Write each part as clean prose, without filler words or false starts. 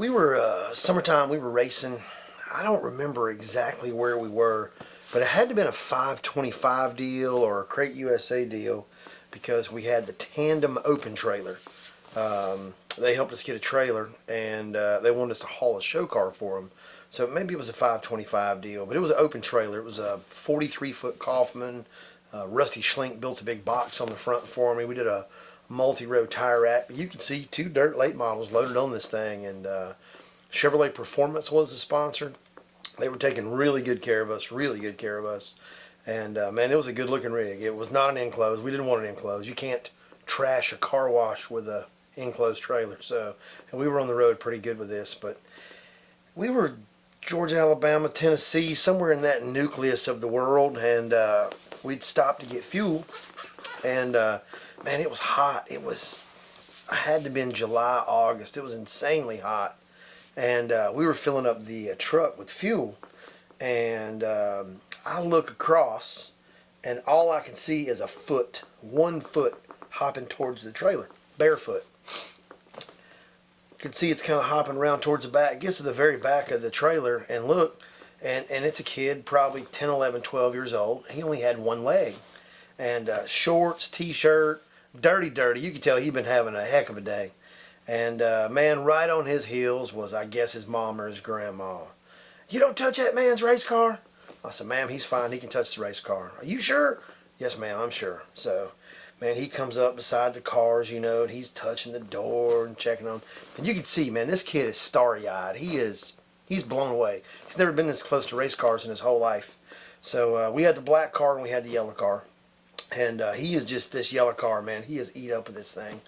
We were summertime. We were racing. I don't remember exactly where we were, but it had to have been a 525 deal or a Crate USA deal because we had the tandem open trailer. They helped us get a trailer, and they wanted us to haul a show car for them. So maybe it was a 525 deal, but it was an open trailer. It was a 43-foot Kaufman. Rusty Schlink built a big box on the front for me. We did a multi-row tire rack. You can see 2 dirt late models loaded on this thing, and Chevrolet Performance was the sponsor. They were taking really good care of us, and man, it was a good looking rig. It was not an enclosed. We didn't want an enclosed. You can't trash a car wash with a enclosed trailer. So, and we were on the road pretty good with this, but we were Georgia, Alabama, Tennessee, somewhere in that nucleus of the world, and we'd stopped to get fuel, and man, it was hot. I had to have been July, August. It was insanely hot, and we were filling up the truck with fuel, and I look across, and all I can see is 1 foot hopping towards the trailer, barefoot. You can see it's kind of hopping around towards the back. It gets to the very back of the trailer, and look, and it's a kid, probably 10, 11, 12 years old. He only had 1 leg, and shorts, t-shirt, dirty. You could tell he'd been having a heck of a day. And man, right on his heels was, I guess, his mom or his grandma. "You don't touch that man's race car." I said, "Ma'am, he's fine. He can touch the race car." "Are you sure?" "Yes, ma'am, I'm sure." So, man, he comes up beside the cars, and he's touching the door and checking on. And you can see, man, this kid is starry-eyed. He's blown away. He's never been this close to race cars in his whole life. So we had the black car and we had the yellow car. And he is just this yellow car, man. He is eat up with this thing.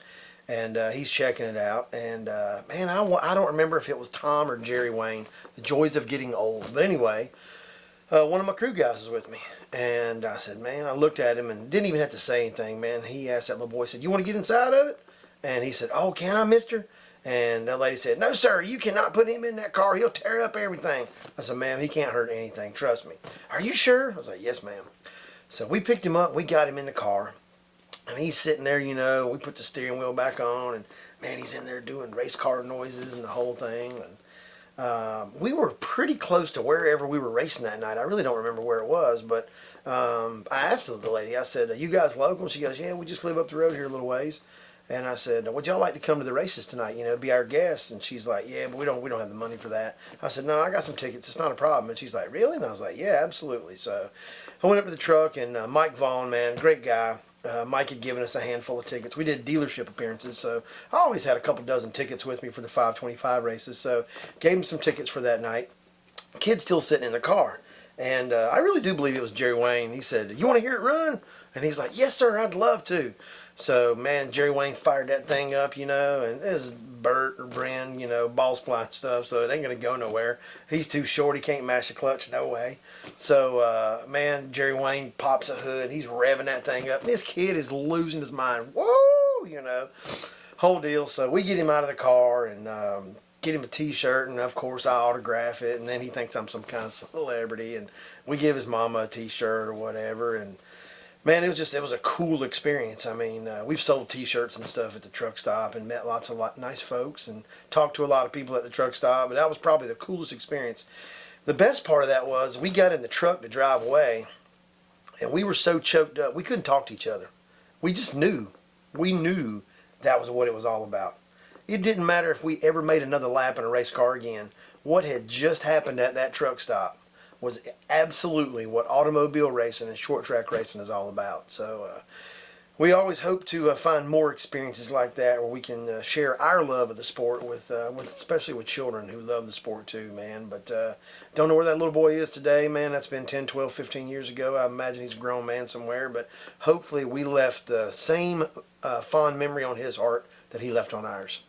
And he's checking it out. And, man, I don't remember if it was Tom or Jerry Wayne. The joys of getting old. But anyway, one of my crew guys is with me. And I said, man, I looked at him and didn't even have to say anything, man. He asked that little boy, said, "You want to get inside of it?" And he said, "Oh, can I, mister?" And that lady said, "No, sir, you cannot put him in that car. He'll tear up everything." I said, "Ma'am, he can't hurt anything. Trust me." "Are you sure?" I was like, "Yes, ma'am." So we picked him up. We got him in the car. And he's sitting there, we put the steering wheel back on. And, man, he's in there doing race car noises and the whole thing. And we were pretty close to wherever we were racing that night. I really don't remember where it was. But I asked the lady, I said, "Are you guys local?" She goes, "Yeah, we just live up the road here a little ways." And I said, "Would y'all like to come to the races tonight, be our guests?" And she's like, "Yeah, but we don't have the money for that." I said, "No, I got some tickets. It's not a problem." And she's like, "Really?" And I was like, "Yeah, absolutely." So I went up to the truck, and Mike Vaughn, man, great guy. Mike had given us a handful of tickets. We did dealership appearances, so I always had a couple dozen tickets with me for the 525 races. So gave him some tickets for that night. Kid's still sitting in the car. And I really do believe it was Jerry Wayne. He said, "You want to hear it run?" And he's like, "Yes, sir, I'd love to." So, man, Jerry Wayne fired that thing up, and it was Bert or Bren, ball supply stuff, so it ain't going to go nowhere. He's too short. He can't mash the clutch, no way. So, man, Jerry Wayne pops a hood. He's revving that thing up. This kid is losing his mind. Whoa, whole deal. So we get him out of the car and get him a t-shirt, and of course I autograph it, and then he thinks I'm some kind of celebrity, and we give his mama a t-shirt or whatever, and man, it was a cool experience. I mean, we've sold t-shirts and stuff at the truck stop and met lots of nice folks and talked to a lot of people at the truck stop, but that was probably the coolest experience. The best part of that was we got in the truck to drive away, and we were so choked up we couldn't talk to each other. We just knew. We knew that was what it was all about. It didn't matter if we ever made another lap in a race car again. What had just happened at that truck stop was absolutely what automobile racing and short track racing is all about. So we always hope to find more experiences like that where we can share our love of the sport with especially with children who love the sport too, man. But don't know where that little boy is today, man. That's been 10, 12, 15 years ago. I imagine he's a grown man somewhere, but hopefully we left the same fond memory on his heart that he left on ours.